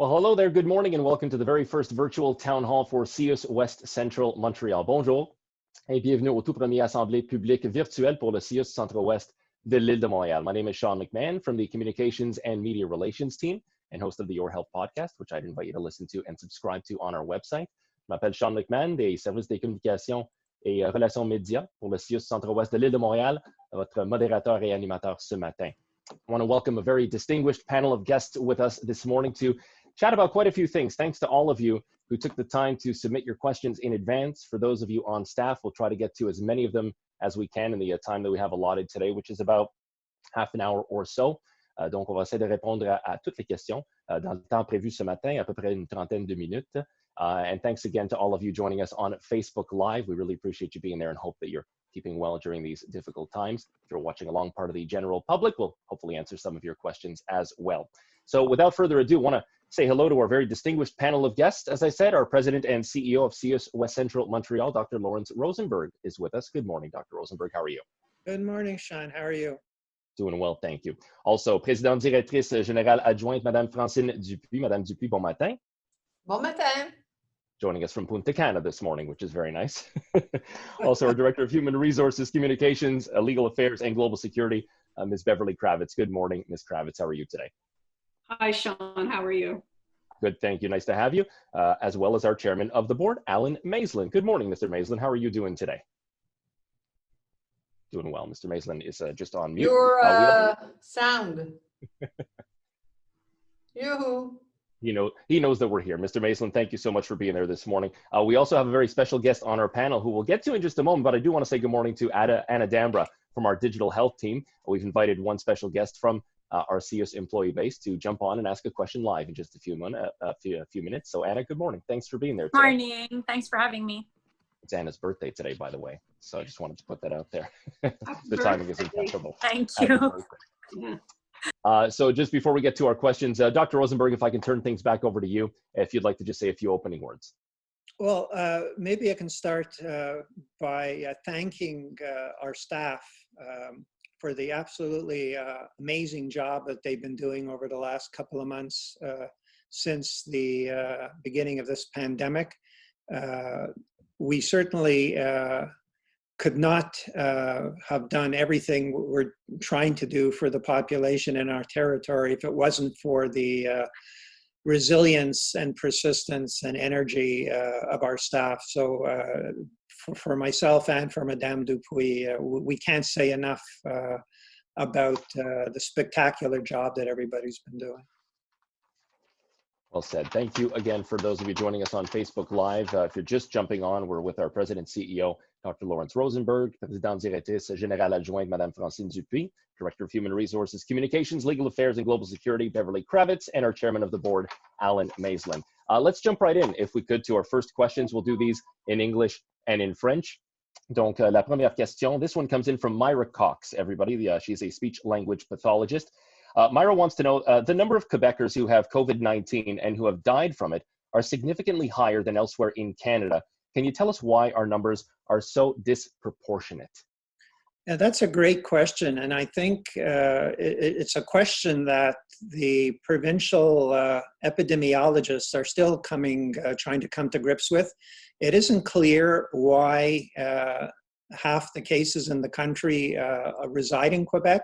Well, hello there, good morning, and welcome to the very first virtual town hall for CIUSSS West Central Montreal. Bonjour et bienvenue au tout premier assemblée publique virtuelle pour le CIUSSS Centre-Ouest de l'île de Montréal. My name is Sean McMahon from the Communications and Media Relations team and host of the Your Health podcast, which I'd invite you to listen to and subscribe to on our website. Je m'appelle Sean McMahon des services des communications et relations médias pour le CIUSSS Centre-Ouest de l'île de Montréal, votre modérateur et animateur ce matin. I want to welcome a very distinguished panel of guests with us this morning to chat about quite a few things. Thanks to all of you who took the time to submit your questions in advance. For those of you on staff, we'll try to get to as many of them as we can in the time that we have allotted today, which is about half an hour or so. Donc, on va essayer de répondre à toutes les questions dans le temps prévu ce matin, à peu près une trentaine de minutes. And thanks again to all of you joining us on Facebook Live. We really appreciate you being there and hope that you're keeping well during these difficult times. If you're watching along, part of the general public, we'll hopefully answer some of your questions as well. So without further ado, I want to say hello to our very distinguished panel of guests. As I said, our president and CEO of CIUSSS West Central Montreal, Dr. Lawrence Rosenberg, is with us. Good morning, Dr. Rosenberg. How are you? Good morning, Sean. How are you? Doing well, thank you. Also, présidente-directrice, générale, adjointe, Madame Francine Dupuis. Madame Dupuis, bon matin. Bon matin. Joining us from Punta Cana this morning, which is very nice. Also, our Director of Human Resources, Communications, Legal Affairs, and Global Security, Ms. Beverly Kravitz. Good morning, Ms. Kravitz. How are you today? Hi, Sean. How are you? Good, thank you. Nice to have you, as well as our Chairman of the Board, Alan Maislin. Good morning, Mr. Maislin. How are you doing today? Doing well. Mr. Maislin is just on mute. Your sound. Yoo-hoo. He knows that we're here. Mr. Maislin, thank you so much for being there this morning. We also have a very special guest on our panel who we'll get to in just a moment, but I do want to say good morning to Addendum from our digital health team. We've invited one special guest from our CIUSSS employee base to jump on and ask a question live in just a few minutes. So Anna, good morning. Thanks for being there today. Morning. Thanks for having me. It's Anna's birthday today, by the way. So I just wanted to put that out there. The timing is impeccable. Thank you. So just before we get to our questions, Dr. Rosenberg, if I can turn things back over to you, if you'd like to just say a few opening words. Well, maybe I can start by thanking our staff for the absolutely amazing job that they've been doing over the last couple of months since the beginning of this pandemic. We certainly could not have done everything we're trying to do for the population in our territory if it wasn't for the resilience and persistence and energy of our staff. So for myself and for Madame Dupuis, we can't say enough about the spectacular job that everybody's been doing. Well said. Thank you again for those of you joining us on Facebook Live. If you're just jumping on, we're with our President CEO, Dr. Lawrence Rosenberg, présidente-directrice, générale adjointe, Madame Francine Dupuis, Director of Human Resources, Communications, Legal Affairs, and Global Security, Beverly Kravitz, and our Chairman of the Board, Alan Maislin. Let's jump right in, if we could, to our first questions. We'll do these in English and in French. Donc, la première question, this one comes in from Myra Cox, everybody. She's a speech language pathologist. Myra wants to know, the number of Quebecers who have COVID-19 and who have died from it are significantly higher than elsewhere in Canada. Can you tell us why our numbers are so disproportionate? Yeah, that's a great question. And I think it's a question that the provincial epidemiologists are still trying to come to grips with. It isn't clear why half the cases in the country reside in Quebec.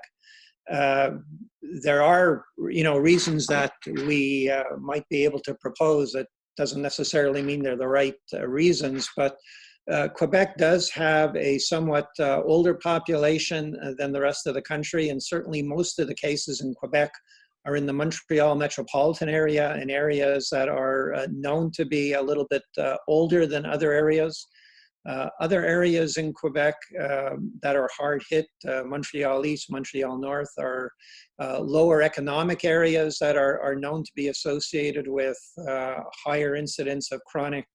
There are, reasons that we might be able to propose. That doesn't necessarily mean they're the right reasons, but Quebec does have a somewhat older population than the rest of the country, and certainly most of the cases in Quebec are in the Montreal metropolitan area and areas that are known to be a little bit older than other areas. Other areas in Quebec that are hard hit, Montreal East, Montreal North, are lower economic areas that are known to be associated with higher incidence of chronic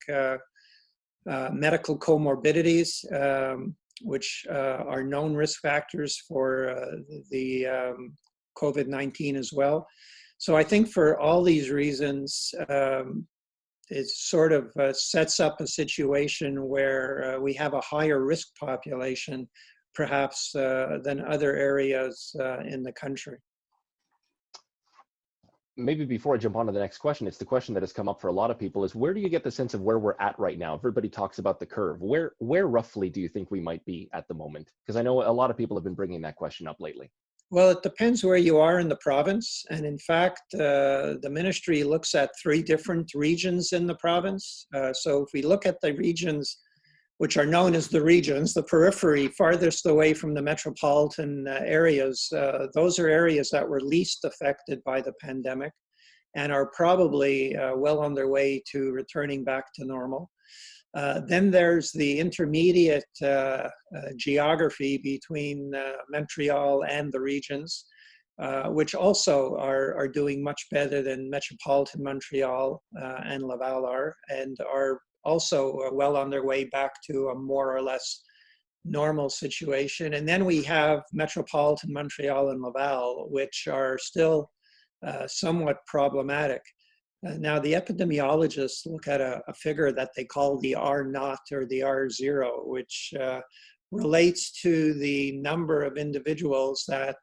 medical comorbidities, which are known risk factors for the COVID-19 as well. So I think for all these reasons, it sort of sets up a situation where we have a higher risk population, perhaps, than other areas in the country. maybe before I jump on to the next question, it's the question that has come up for a lot of people is, where do you get the sense of where we're at right now? Everybody talks about the curve. Where roughly do you think we might be at the moment? Because I know a lot of people have been bringing that question up lately. Well, it depends where you are in the province. And in fact, the ministry looks at 3 different regions in the province. So if we look at the regions, which are known as the regions, the periphery, farthest away from the metropolitan areas, those are areas that were least affected by the pandemic and are probably well on their way to returning back to normal. Then there's the intermediate geography between Montreal and the regions, which also are doing much better than metropolitan Montreal and Laval are, and are also well on their way back to a more or less normal situation. And then we have metropolitan Montreal and Laval, which are still somewhat problematic. Now, the epidemiologists look at a figure that they call the R0 or the R0, which relates to the number of individuals that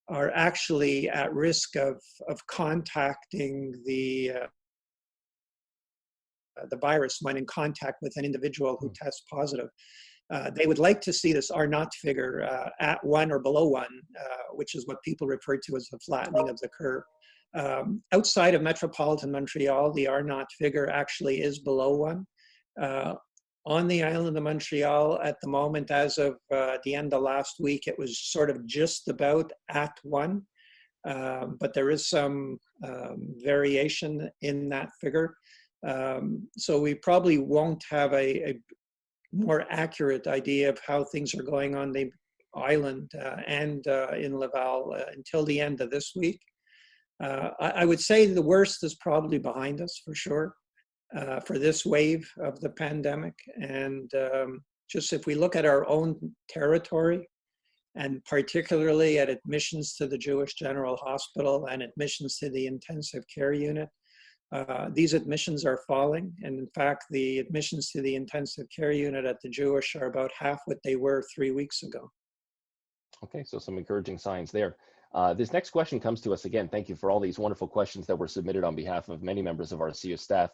are actually at risk of contacting the virus when in contact with an individual who tests positive. They would like to see this R0 figure at 1 or below 1, which is what people refer to as the flattening of the curve. Outside of metropolitan Montreal, the R0 figure actually is below 1. On the island of Montreal at the moment, as of the end of last week, it was sort of just about at 1, but there is some variation in that figure. So we probably won't have a more accurate idea of how things are going on the island and in Laval until the end of this week. I would say the worst is probably behind us for sure for this wave of the pandemic. And just if we look at our own territory, and particularly at admissions to the Jewish General Hospital and admissions to the intensive care unit, these admissions are falling. And in fact, the admissions to the intensive care unit at the Jewish are about half what they were 3 weeks ago. Okay, so some encouraging signs there. This next question comes to us again. Thank you for all these wonderful questions that were submitted on behalf of many members of our CIUSSS staff.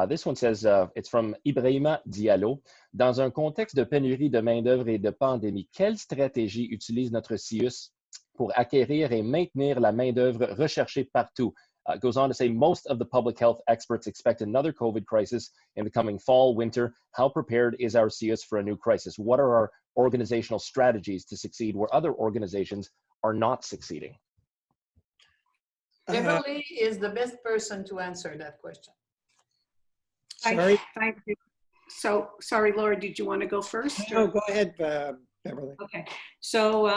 This one says, it's from Ibrahima Diallo. Dans un contexte de pénurie de main-d'œuvre et de pandémie, quelles stratégies utilise notre CIUSSS pour acquérir et maintenir la main-d'œuvre recherchée partout? It goes on to say, most of the public health experts expect another COVID crisis in the coming fall, winter. How prepared is our CIUSSS for a new crisis? What are our organizational strategies to succeed where other organizations are not succeeding? Beverly is the best person to answer that question. Sorry. Thank you. So, sorry, Laura, did you want to go first? No, go ahead, Beverly. Okay. So,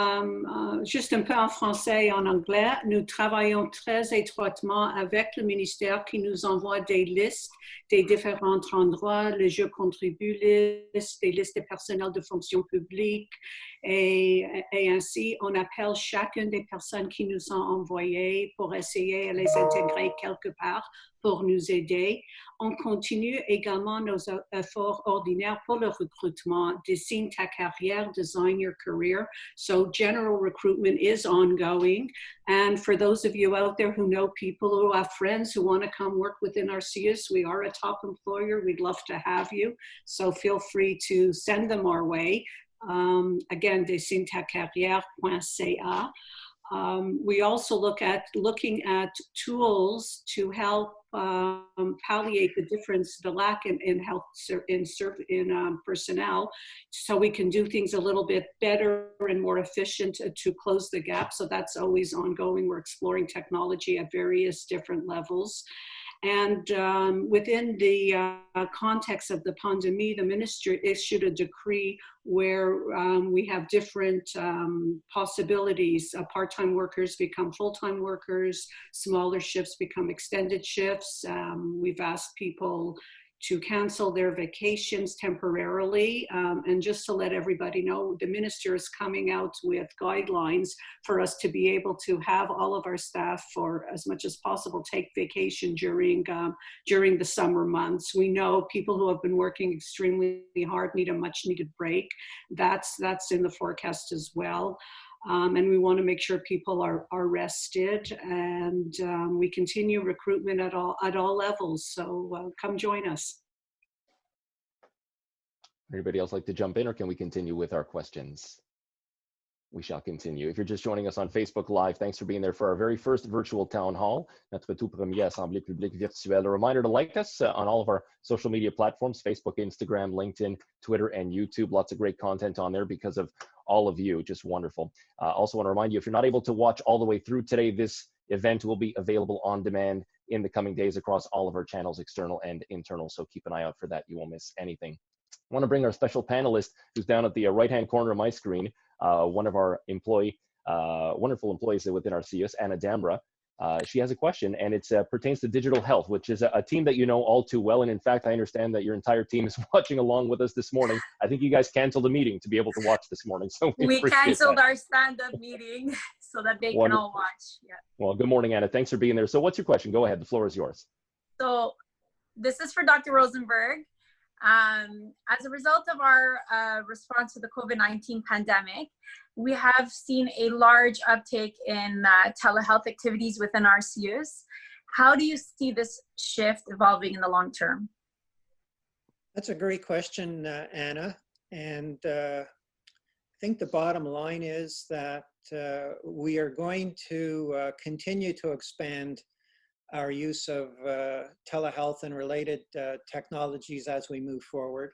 juste un peu en français et en anglais, nous travaillons très étroitement avec le ministère qui nous envoie des listes des différents endroits, les jeux contribuent listes, des listes de personnel de fonction publique, et ainsi, on appelle chacune des personnes qui nous sont envoyées pour essayer de les intégrer quelque part pour nous aider. On continue également nos efforts ordinaires pour le recrutement. Dessine ta carrière, design your career. So general recruitment is ongoing. And for those of you out there who know people who have friends who want to come work within our CIUSSS, we are a top employer. We'd love to have you. So feel free to send them our way. Again, dessineTaCarrière.ca. We also looking at tools to help palliate the difference, the lack in health in personnel, so we can do things a little bit better and more efficient to close the gap. So that's always ongoing. We're exploring technology at various different levels. And within the context of the pandemic, the ministry issued a decree where we have different possibilities. Part-time workers become full-time workers, smaller shifts become extended shifts. We've asked people to cancel their vacations temporarily. And just to let everybody know, the minister is coming out with guidelines for us to be able to have all of our staff, for as much as possible, take vacation during the summer months. We know people who have been working extremely hard need a much needed break. That's in the forecast as well. And we want to make sure people are rested, and we continue recruitment at all levels. So come join us. Anybody else like to jump in, or can we continue with our questions? We shall continue. If you're just joining us on Facebook Live, thanks for being there for our very first virtual town hall, notre tout premier Assemblée publique virtuelle. A reminder to like us on all of our social media platforms, Facebook, Instagram, LinkedIn, Twitter, and YouTube. Lots of great content on there because of all of you. Just wonderful. Also want to remind you, if you're not able to watch all the way through today, this event will be available on demand in the coming days across all of our channels, external and internal. So keep an eye out for that. You won't miss anything. I want to bring our special panelist who's down at the right-hand corner of my screen, one of our wonderful employees within our CIUSSS, Anna Dambra. She has a question, and it pertains to digital health, which is a team that you know all too well. And in fact, I understand that your entire team is watching along with us this morning. I think you guys canceled a meeting to be able to watch this morning. So we canceled our stand-up meeting so that they can all watch. Yeah. Well, good morning, Anna. Thanks for being there. So what's your question? Go ahead. The floor is yours. So this is for Dr. Rosenberg. As a result of our response to the COVID-19 pandemic, we have seen a large uptake in telehealth activities within our CIUSSS. How do you see this shift evolving in the long term? That's a great question, Anna. And I think the bottom line is that we are going to continue to expand our use of telehealth and related technologies as we move forward.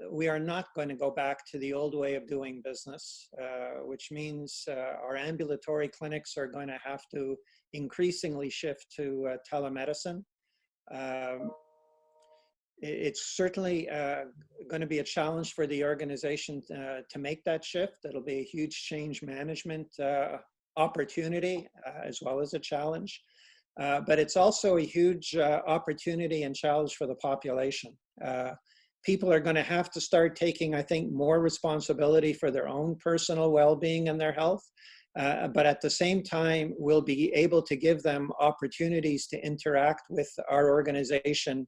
We are not going to go back to the old way of doing business, which means our ambulatory clinics are going to have to increasingly shift to telemedicine. It's certainly going to be a challenge for the organization to make that shift. It'll be a huge change management opportunity as well as a challenge. But it's also a huge opportunity and challenge for the population. People are going to have to start taking, I think, more responsibility for their own personal well-being and their health. But at the same time, we'll be able to give them opportunities to interact with our organization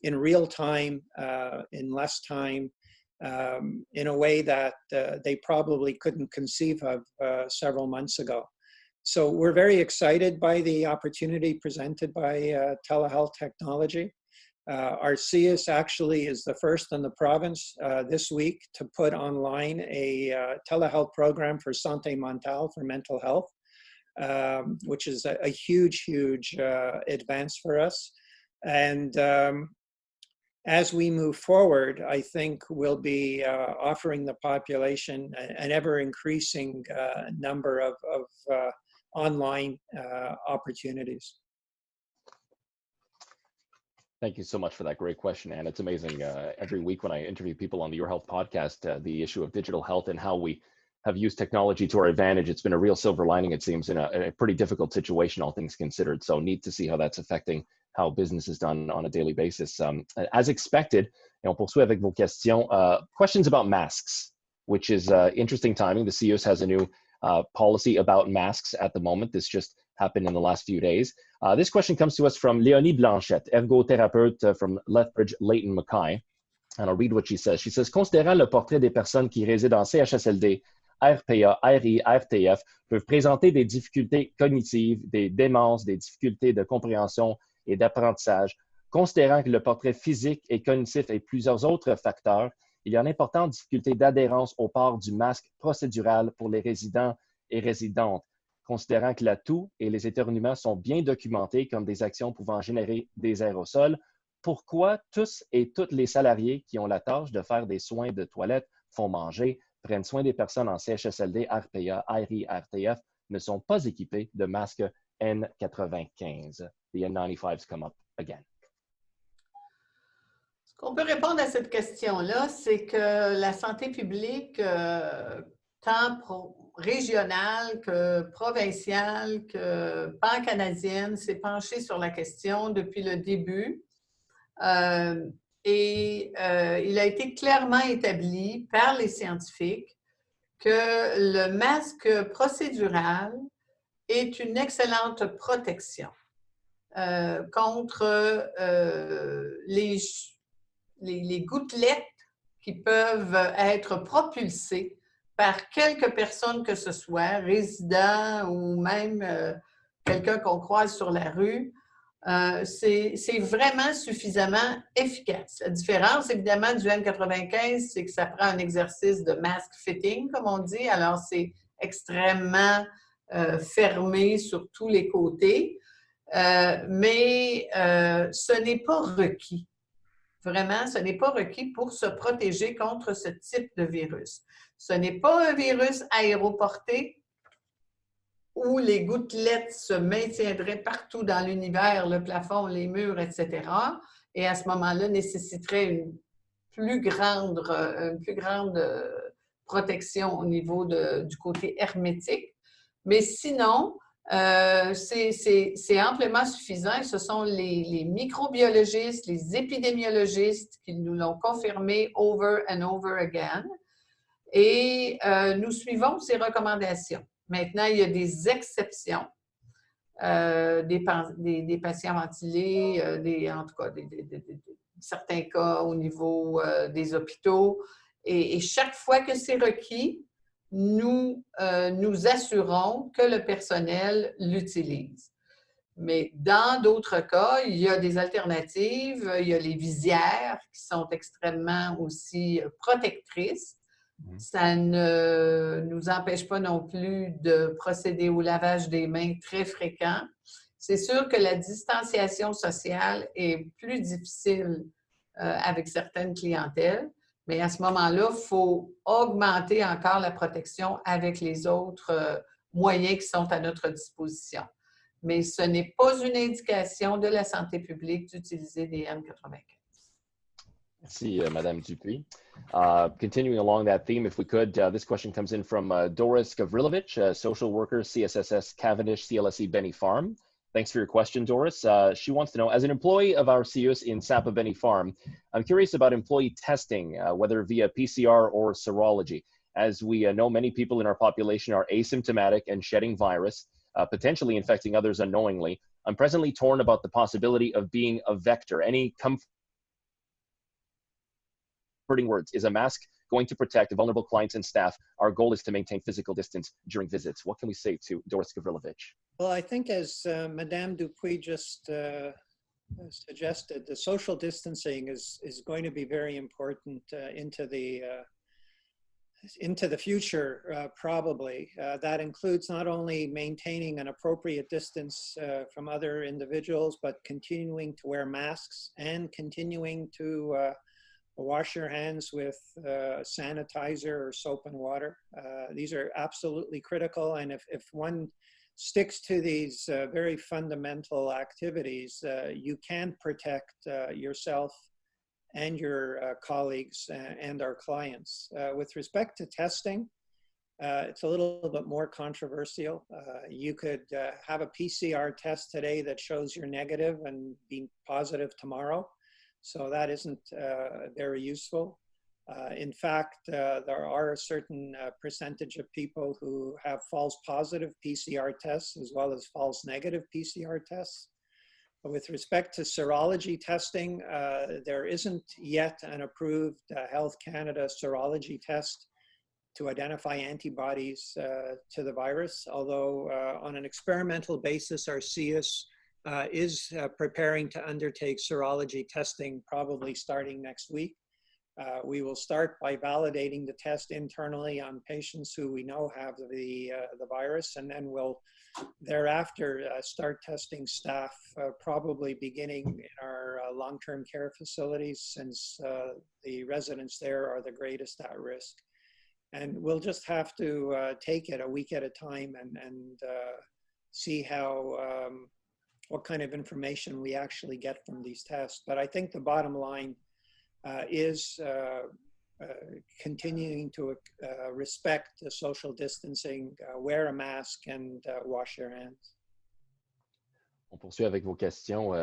in real time, in less time, in a way that they probably couldn't conceive of several months ago. So we're very excited by the opportunity presented by telehealth technology. Our CIUSSS actually is the first in the province this week to put online a telehealth program for santé mentale, for mental health, which is a huge, huge advance for us. And as we move forward, I think we'll be offering the population an ever-increasing number of online opportunities. Thank you so much for that great question, Anne. It's amazing. Every week when I interview people on the Your Health podcast, the issue of digital health and how we have used technology to our advantage, it's been a real silver lining, it seems, in a pretty difficult situation, all things considered. So neat to see how that's affecting how business is done on a daily basis. As expected, on poursuit avec vos questions. Questions about masks, which is interesting timing. The CIUSSS has a new policy about masks at the moment. This just happened in the last few days. This question comes to us from Léonie Blanchette, ergothérapeute from Lethbridge, Leighton Mackay. And I'll read what she says. She says, considérant le portrait des personnes qui résident en CHSLD, RPA, RI, RTF, peuvent présenter des difficultés cognitives, des démences, des difficultés de compréhension et d'apprentissage. Considérant que le portrait physique et cognitif et plusieurs autres facteurs, il y a une importante difficulté d'adhérence au port du masque procédural pour les résidents et résidentes. Considérant que l'atout et les éternuements sont bien documentés comme des actions pouvant générer des aérosols, pourquoi tous et toutes les salariés qui ont la tâche de faire des soins de toilette, font manger, prennent soin des personnes en CHSLD, RPA, RI, RTF ne sont pas équipés de masques N95? The N95s come up again. Ce qu'on peut répondre à cette question-là, c'est que la santé publique, tant régionale que provinciale, que pan-canadienne, s'est penchée sur la question depuis le début. Il a été clairement établi par les scientifiques que le masque procédural est une excellente protection contre les gouttelettes qui peuvent être propulsées par quelques personnes que ce soit, résidents ou même quelqu'un qu'on croise sur la rue, c'est vraiment suffisamment efficace. La différence, évidemment, du N95, c'est que ça prend un exercice de mask fitting, comme on dit. Alors, c'est extrêmement fermé sur tous les côtés, mais ce n'est pas requis. Vraiment, ce n'est pas requis pour se protéger contre ce type de virus. Ce n'est pas un virus aéroporté où les gouttelettes se maintiendraient partout dans l'univers, le plafond, les murs, etc. Et à ce moment-là, nécessiterait une plus grande protection au niveau du côté hermétique. Mais sinon, c'est amplement suffisant et ce sont les microbiologistes, les épidémiologistes qui nous l'ont confirmé over and over again. Et nous suivons ces recommandations. Maintenant, il y a des exceptions, des patients ventilés, en tout cas, certains cas au niveau des hôpitaux. Et chaque fois que c'est requis, nous assurons que le personnel l'utilise. Mais dans d'autres cas, il y a des alternatives. Il y a les visières qui sont extrêmement aussi protectrices. Ça ne nous empêche pas non plus de procéder au lavage des mains très fréquent. C'est sûr que la distanciation sociale est plus difficile avec certaines clientèles, mais à ce moment-là, il faut augmenter encore la protection avec les autres moyens qui sont à notre disposition. Mais ce n'est pas une indication de la santé publique d'utiliser des N95. Merci, Madame Dupuis. Continuing along that theme, if we could, this question comes in from Doris Gavrilovich, social worker, CSSS Cavendish, CLSE Benny Farm. Thanks for your question, Doris. She wants to know, as an employee of our CIUSSS in Sapa Benny Farm, I'm curious about employee testing, whether via PCR or serology. As we know, many people in our population are asymptomatic and shedding virus, potentially infecting others unknowingly. I'm presently torn about the possibility of being a vector. Any comforting words? Is a mask going to protect vulnerable clients and staff? Our goal is to maintain physical distance during visits. What can we say to Doris Gavrilovich? Well, I think as Madame Dupuis just suggested, the social distancing is going to be very important into the future, probably. That includes not only maintaining an appropriate distance from other individuals, but continuing to wear masks and continuing to wash your hands with sanitizer or soap and water. These are absolutely critical, and if one sticks to these very fundamental activities, you can protect yourself and your colleagues and our clients. With respect to testing, it's a little bit more controversial. You could have a PCR test today that shows you're negative and be positive tomorrow. So that isn't very useful. In fact, there are a certain percentage of people who have false positive PCR tests as well as false negative PCR tests. But with respect to serology testing, there isn't yet an approved Health Canada serology test to identify antibodies to the virus, although on an experimental basis, our CIUSSS is preparing to undertake serology testing probably starting next week. We will start by validating the test internally on patients who we know have the virus, and then we'll thereafter start testing staff probably beginning in our long-term care facilities, since the residents there are the greatest at risk. And we'll just have to take it a week at a time and see how what kind of information we actually get from these tests. But I think the bottom line is continuing to respect the social distancing, wear a mask, and wash your hands. On poursuit avec vos questions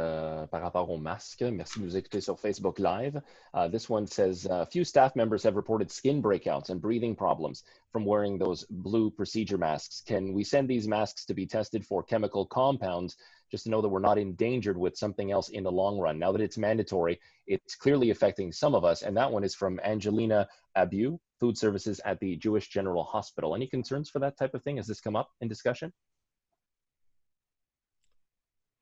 par rapport au masque. Merci de nous écouter sur Facebook Live. This one says, few staff members have reported skin breakouts and breathing problems from wearing those blue procedure masks. Can we send these masks to be tested for chemical compounds just to know that we're not endangered with something else in the long run? Now that it's mandatory, it's clearly affecting some of us. And that one is from Angelina Abu, Food Services at the Jewish General Hospital. Any concerns for that type of thing? Has this come up in discussion?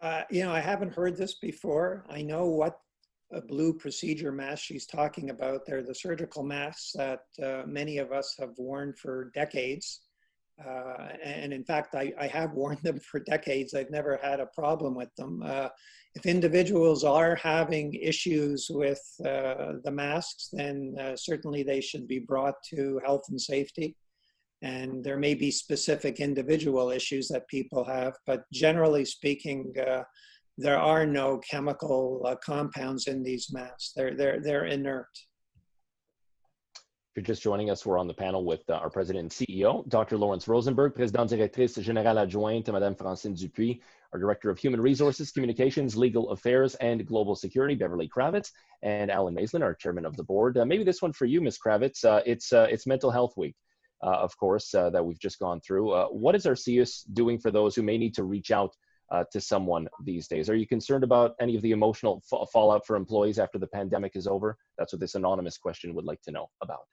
I haven't heard this before. I know what a blue procedure mask she's talking about. They're the surgical masks that many of us have worn for decades. And in fact, I have worn them for decades. I've never had a problem with them. If individuals are having issues with the masks, then certainly they should be brought to health and safety. And there may be specific individual issues that people have, but generally speaking, there are no chemical compounds in these masks. They're inert. If you're just joining us, we're on the panel with our president and CEO, Dr. Lawrence Rosenberg, présidente-directrice, générale adjointe, Madame Francine Dupuis, our director of human resources, communications, legal affairs, and global security, Beverly Kravitz, and Alan Maislin, our chairman of the board. Maybe this one for you, Ms. Kravitz. It's Mental Health Week. Of course, that we've just gone through. What is our CIUSSS doing for those who may need to reach out to someone these days? Are you concerned about any of the emotional fallout for employees after the pandemic is over? That's what this anonymous question would like to know about.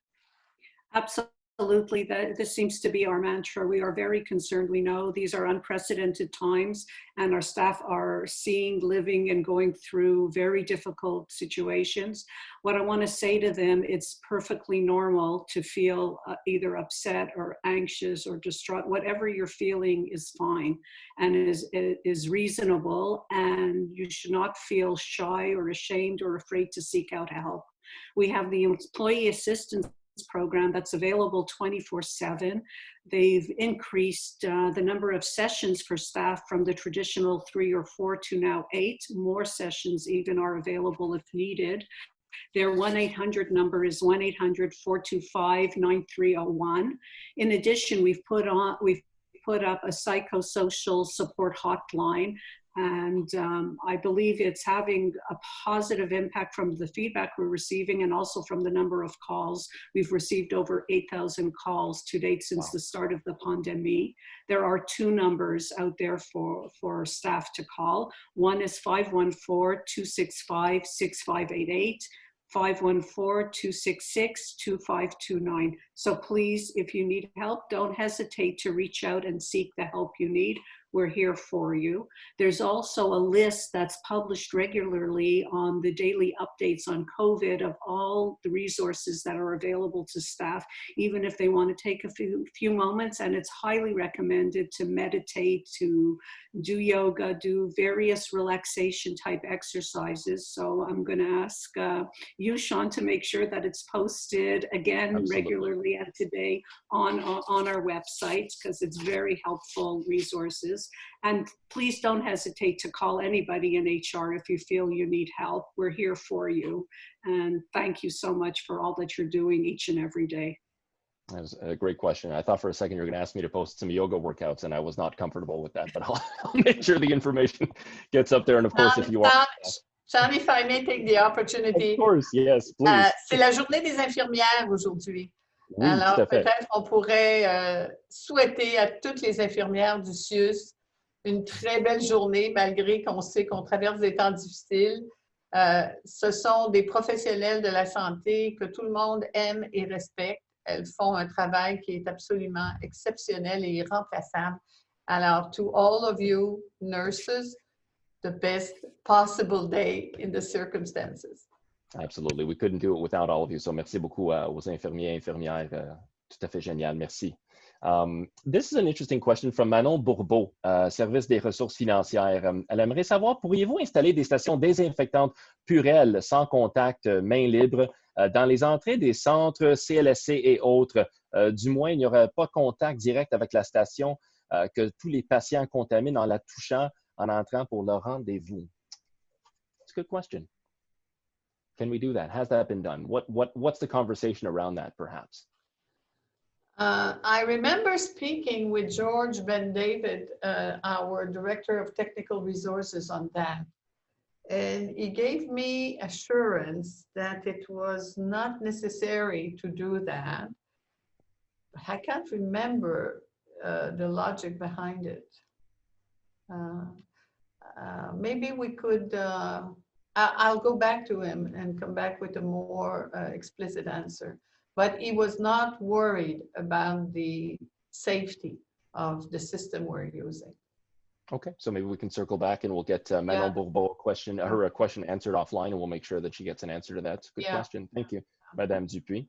Absolutely. This seems to be our mantra. We are very concerned. We know these are unprecedented times, and our staff are seeing, living, and going through very difficult situations. What I want to say to them, it's perfectly normal to feel either upset or anxious or distraught. Whatever you're feeling is fine and is reasonable, and you should not feel shy or ashamed or afraid to seek out help. We have the employee assistance program that's available 24/7. They've increased the number of sessions for staff from the traditional 3 or 4 to now 8. More sessions even are available if needed. Their 1-800 number is 1-800-425-9301. In addition, we've put up a psychosocial support hotline, and I believe it's having a positive impact from the feedback we're receiving and also from the number of calls. We've received over 8,000 calls to date since the start of the pandemic. There are 2 numbers out there for staff to call. One is 514-265-6588. 514-266-2529. So please, if you need help, don't hesitate to reach out and seek the help you need. We're here for you. There's also a list that's published regularly on the daily updates on COVID of all the resources that are available to staff, even if they want to take a few moments. And it's highly recommended to meditate, to do yoga, do various relaxation type exercises. So I'm going to ask you, Sean, to make sure that it's posted again regularly and today on our website, because it's very helpful resources. And please don't hesitate to call anybody in HR if you feel you need help. We're here for you. And thank you so much for all that you're doing each and every day. That was a great question. I thought for a second you were going to ask me to post some yoga workouts, and I was not comfortable with that, but I'll make sure the information gets up there. And of course, if you are... Sean, if I may take the opportunity. Of course, yes, please. C'est la journée des infirmières aujourd'hui. Oui, alors, tout à fait. peut-être on pourrait souhaiter à toutes les infirmières du CIUSSS une très belle journée, malgré qu'on sait qu'on traverse des temps difficiles. Ce sont des professionnels de la santé que tout le monde aime et respecte. Elles font un travail qui est absolument exceptionnel et irremplaçable. Alors, to all of you nurses, the best possible day in the circumstances. Absolutely. We couldn't do it without all of you. So merci beaucoup aux infirmiers et infirmières. Tout à fait génial. Merci. This is an interesting question from Manon Bourbeau, Service des ressources financières. Elle aimerait savoir, pourriez-vous installer des stations désinfectantes purelles sans contact, main libre, dans les entrées des centres CLSC et autres? Du moins, il n'y aurait pas contact direct avec la station que tous les patients contaminent en la touchant en entrant pour leur rendez-vous. It's a good question. Can we do that? Has that been done? What's the conversation around that, perhaps? I remember speaking with George Ben David, our Director of Technical Resources, on that. And he gave me assurance that it was not necessary to do that. I can't remember the logic behind it. Maybe we could, I'll go back to him and come back with a more explicit answer. But he was not worried about the safety of the system we're using. Okay, so maybe we can circle back and we'll get Manon Bourbeau her question answered offline, and we'll make sure that she gets an answer to that. Good question. Thank you, Madame Dupuis.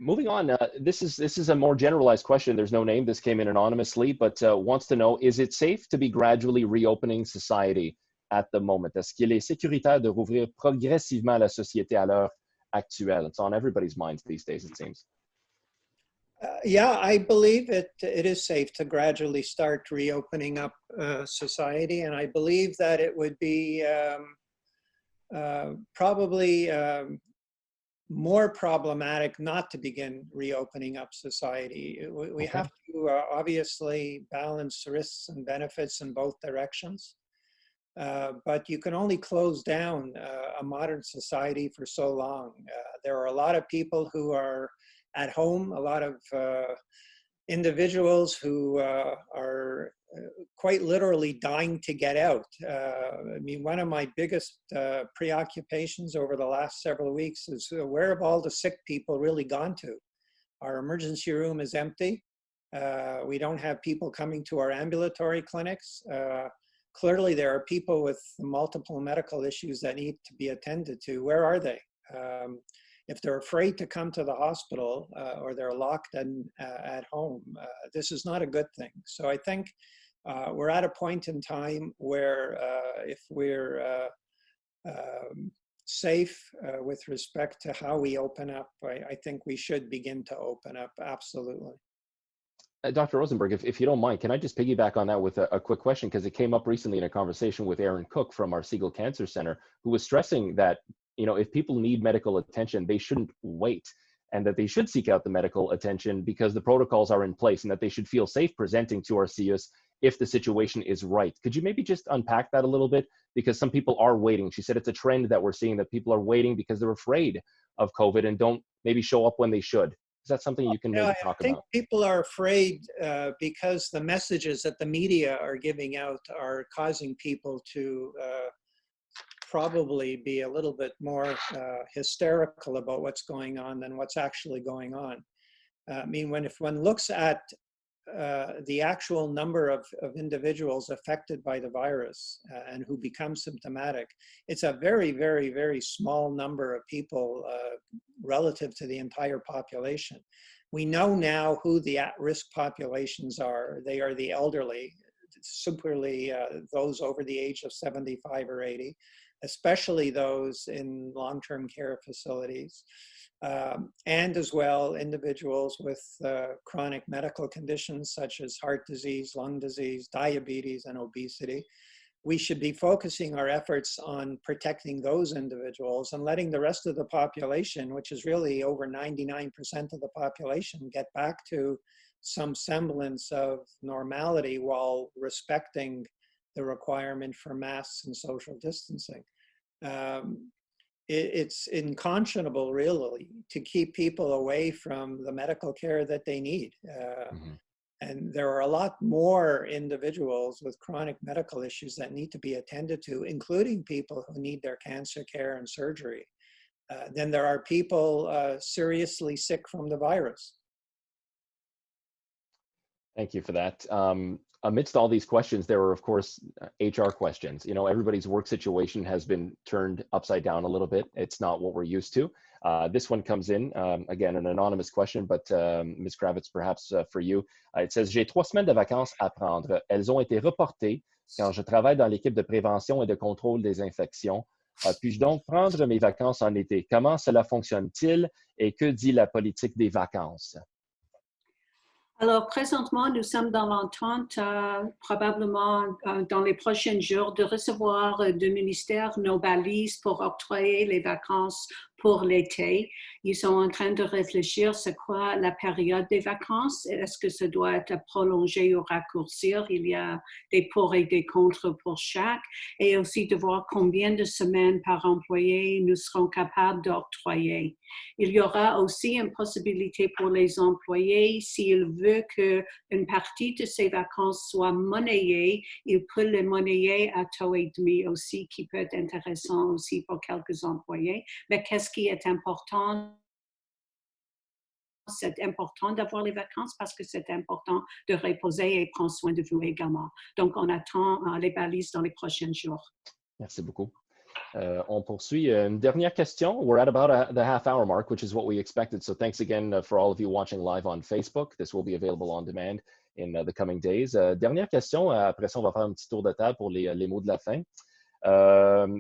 Moving on, this is a more generalized question. There's no name. This came in anonymously, but wants to know, is it safe to be gradually reopening society at the moment? Est-ce qu'il est sécuritaire de rouvrir progressivement la société à l'heure actuelle? It's on everybody's minds these days, it seems. Yeah, I believe it is safe to gradually start reopening up society, and I believe that it would be probably more problematic not to begin reopening up society. We have to obviously balance risks and benefits in both directions, but you can only close down a modern society for so long. There are a lot of people who are at home, a lot of individuals who are quite literally dying to get out. I mean, one of my biggest preoccupations over the last several weeks is where have all the sick people really gone to? Our emergency room is empty. We don't have people coming to our ambulatory clinics. Clearly, there are people with multiple medical issues that need to be attended to. Where are they? If they're afraid to come to the hospital or they're locked in, at home, this is not a good thing. So I think we're at a point in time where if we're safe with respect to how we open up, I think we should begin to open up, absolutely. Dr. Rosenberg, if you don't mind, can I just piggyback on that with a quick question? Because it came up recently in a conversation with Aaron Cook from our Siegel Cancer Center, who was stressing that, you know, if people need medical attention, they shouldn't wait, and that they should seek out the medical attention because the protocols are in place, and that they should feel safe presenting to our CIUSSS if the situation is right. Could you maybe just unpack that a little bit? Because some people are waiting. She said it's a trend that we're seeing, that people are waiting because they're afraid of COVID and don't maybe show up when they should. Is that something you can maybe talk about? I think people are afraid because the messages that the media are giving out are causing people to probably be a little bit more hysterical about what's going on than what's actually going on. I mean, if one looks at the actual number of individuals affected by the virus and who become symptomatic, it's a very, very, very small number of people relative to the entire population. We know now who the at-risk populations are. They are the elderly, simply those over the age of 75 or 80, especially those in long-term care facilities. And as well, individuals with chronic medical conditions such as heart disease, lung disease, diabetes, and obesity. We should be focusing our efforts on protecting those individuals and letting the rest of the population, which is really over 99% of the population, get back to some semblance of normality while respecting the requirement for masks and social distancing. It's unconscionable, really, to keep people away from the medical care that they need. And there are a lot more individuals with chronic medical issues that need to be attended to, including people who need their cancer care and surgery, than there are people seriously sick from the virus. Thank you for that. Amidst all these questions, there are, of course, HR questions. You know, everybody's work situation has been turned upside down a little bit. It's not what we're used to. This one comes in, again, an anonymous question, but Ms. Kravitz, perhaps for you. It says, j'ai 3 semaines de vacances à prendre. Elles ont été reportées quand je travaille dans l'équipe de prévention et de contrôle des infections. Puis-je donc prendre mes vacances en été? Comment cela fonctionne-t-il et que dit la politique des vacances? Alors, présentement, nous sommes dans l'entente, probablement dans les prochains jours, de recevoir du ministère nos balises pour octroyer les vacances pour l'été. Ils sont en train de réfléchir c'est quoi la période des vacances. Est-ce que ça doit être prolongé ou raccourcir? Il y a des pour et des contre pour chaque. Et aussi de voir combien de semaines par employé nous serons capables d'octroyer. Il y aura aussi une possibilité pour les employés, s'ils veulent qu'une partie de ces vacances soit monnayée, ils peuvent les monnayer à taux et demi aussi, qui peut être intéressant aussi pour quelques employés. Mais qu'est-ce qui est important? C'est important d'avoir les vacances parce que c'est important de reposer et prendre soin de vous également. Donc, on attend les balises dans les prochains jours. Merci beaucoup. On poursuit. Une dernière question. We're at about the half-hour mark, which is what we expected. So thanks again for all of you watching live on Facebook. This will be available on demand in the coming days. Dernière question. Après ça, on va faire un petit tour de table pour les mots de la fin.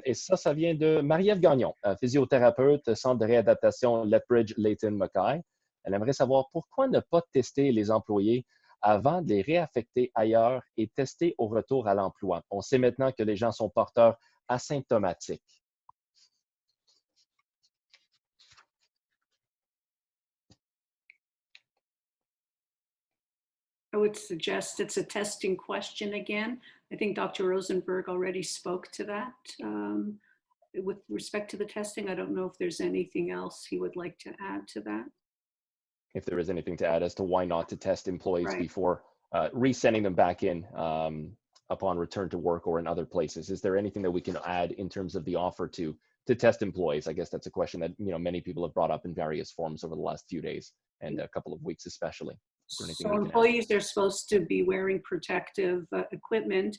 Et ça vient de Marie-Ève Gagnon, physiothérapeute, centre de réadaptation Lethbridge, Layton, Mackay. Elle aimerait savoir pourquoi ne pas tester les employés avant de les réaffecter ailleurs et tester au retour à l'emploi. On sait maintenant que les gens sont porteurs asymptomatiques. I would suggest it's a testing question again. I think Dr. Rosenberg already spoke to that. With respect to the testing, I don't know if there's anything else he would like to add to that. If there is anything to add as to why not to test employees before resending them back in upon return to work or in other places. Is there anything that we can add in terms of the offer to test employees? I guess that's a question that many people have brought up in various forms over the last few days and a couple of weeks especially. So employees are supposed to be wearing protective equipment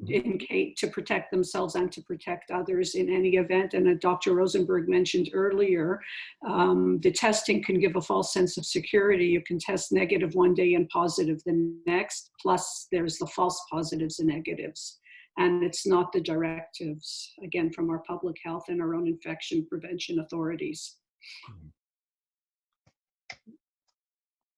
in case, to protect themselves and to protect others in any event. And Dr. Rosenberg mentioned earlier, the testing can give a false sense of security. You can test negative one day and positive the next, plus there's the false positives and negatives. And it's not the directives, again, from our public health and our own infection prevention authorities.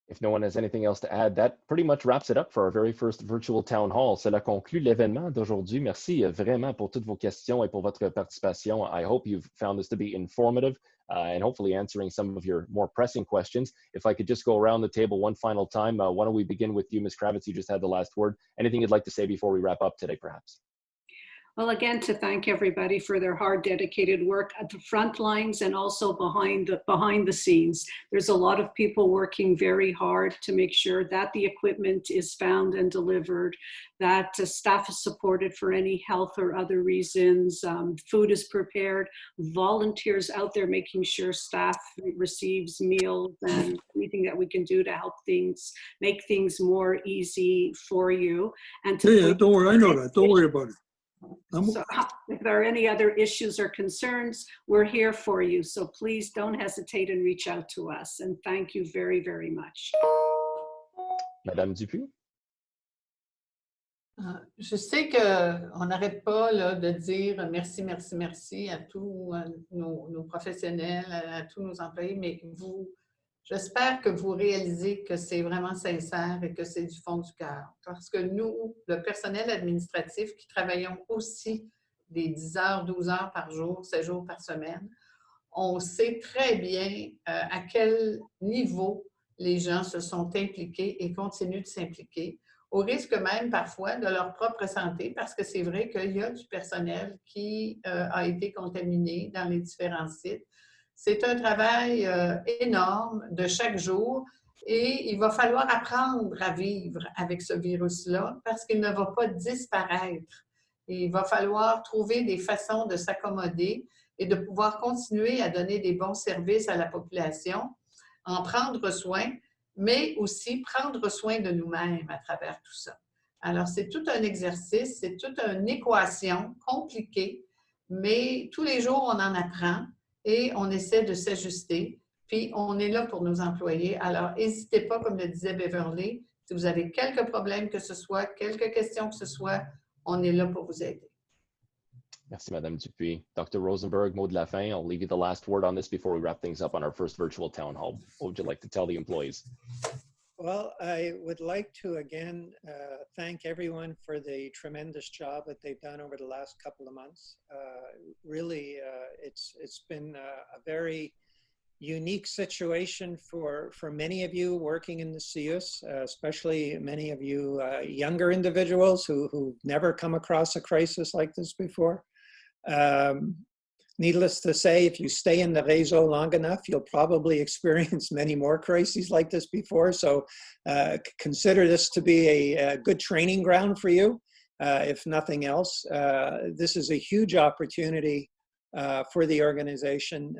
If no one has anything else to add, that pretty much wraps it up for our very first virtual town hall. Cela conclut l'événement d'aujourd'hui. Merci vraiment pour toutes vos questions et pour votre participation. I hope you've found this to be informative and hopefully answering some of your more pressing questions. If I could just go around the table one final time, why don't we begin with you, Ms. Kravitz? You just had the last word. Anything you'd like to say before we wrap up today, perhaps? Well, again, to thank everybody for their hard, dedicated work at the front lines and also behind the scenes. There's a lot of people working very hard to make sure that the equipment is found and delivered, that staff is supported for any health or other reasons, food is prepared, volunteers out there making sure staff receives meals and anything that we can do to help make things more easy for you. And to don't worry, I know that. Don't worry about it. So if there are any other issues or concerns, we're here for you. So please don't hesitate and reach out to us. And thank you very, very much. Madame Dupuis? Je sais qu'on n'arrête pas là, de dire merci, merci, merci à tous nos professionnels, à tous nos employés, mais j'espère que vous réalisez que c'est vraiment sincère et que c'est du fond du cœur. Parce que nous, le personnel administratif qui travaillons aussi des 10 heures, 12 heures par jour, 7 jours par semaine, on sait très bien à quel niveau les gens se sont impliqués et continuent de s'impliquer, au risque même parfois de leur propre santé, parce que c'est vrai qu'il y a du personnel qui a été contaminé dans les différents sites. C'est un travail énorme de chaque jour et il va falloir apprendre à vivre avec ce virus-là parce qu'il ne va pas disparaître. Et il va falloir trouver des façons de s'accommoder et de pouvoir continuer à donner des bons services à la population, en prendre soin, mais aussi prendre soin de nous-mêmes à travers tout ça. Alors, c'est tout un exercice, c'est toute une équation compliquée, mais tous les jours, on en apprend. Et on essaie de s'ajuster, puis on est là pour nos employés. Alors, n'hésitez pas, comme le disait Beverly, si vous avez quelques problèmes que ce soit, quelques questions que ce soit, on est là pour vous aider. Merci, Madame Dupuis. Dr. Rosenberg, mot de la fin. I'll leave you the last word on this before we wrap things up on our first virtual town hall. What would you like to tell the employees? Well, I would like to again thank everyone for the tremendous job that they've done over the last couple of months. Really, it's been a very unique situation for many of you working in the CIUSSS, especially many of you younger individuals who've never come across a crisis like this before. Needless to say, if you stay in the réseau long enough, you'll probably experience many more crises like this before. So consider this to be a good training ground for you, if nothing else. This is a huge opportunity for the organization,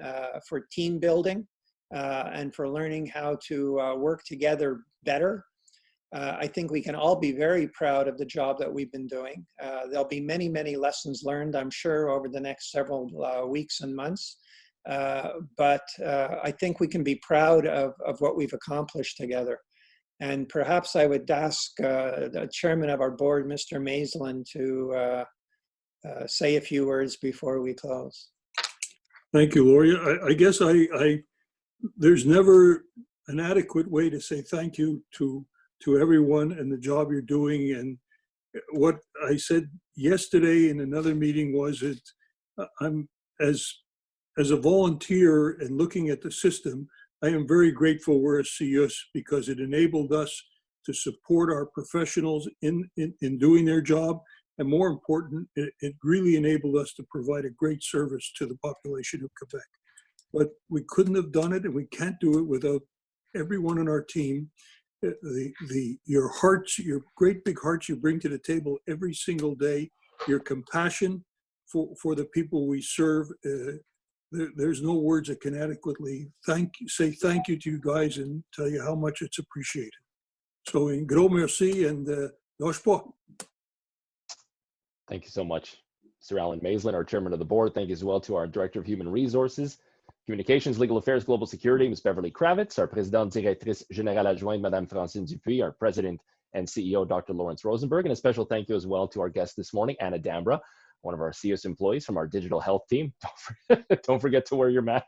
for team building, and for learning how to work together better. I think we can all be very proud of the job that we've been doing. There'll be many, many lessons learned, I'm sure, over the next several weeks and months. But I think we can be proud of what we've accomplished together. And perhaps I would ask the chairman of our board, Mr. Maislin, to say a few words before we close. Thank you, Lori. I guess there's never an adequate way to say thank you to everyone and the job you're doing. And what I said yesterday in another meeting was that I'm as a volunteer and looking at the system, I am very grateful we're a CIUSSS because it enabled us to support our professionals in doing their job. And more important, it really enabled us to provide a great service to the population of Quebec. But we couldn't have done it, and we can't do it without everyone on our team. Your hearts, your great big hearts you bring to the table every single day, your compassion for the people we serve. There's no words that can adequately say thank you to you guys and tell you how much it's appreciated. So, un gros merci and lâche pas. Thank you so much, Sir Alan Maislin, our chairman of the board. Thank you as well to our director of human resources, communications, legal affairs, global security, Ms. Beverly Kravitz, our présidente-directrice, générale adjointe, Madame Francine Dupuis, our president and CEO, Dr. Lawrence Rosenberg, and a special thank you as well to our guest this morning, Anna Dambra, one of our CIUSSS employees from our digital health team. Don't forget to wear your mask.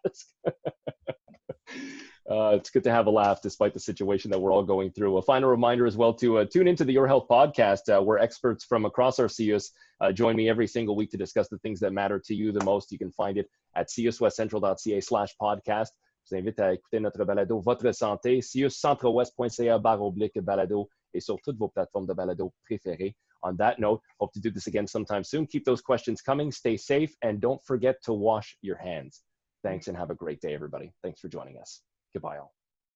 It's good to have a laugh despite the situation that we're all going through. A final reminder as well to tune into the Your Health podcast, where experts from across our CIUSSS join me every single week to discuss the things that matter to you the most. You can find it at ciusswestcentral.ca/podcast. Je vous invite à écouter notre balado Votre Santé, ciusscentralwest.ca/balado, et sur toutes vos plateformes de balado préférées. On that note, hope to do this again sometime soon. Keep those questions coming, stay safe, and don't forget to wash your hands. Thanks and have a great day, everybody. Thanks for joining us. Goodbye all.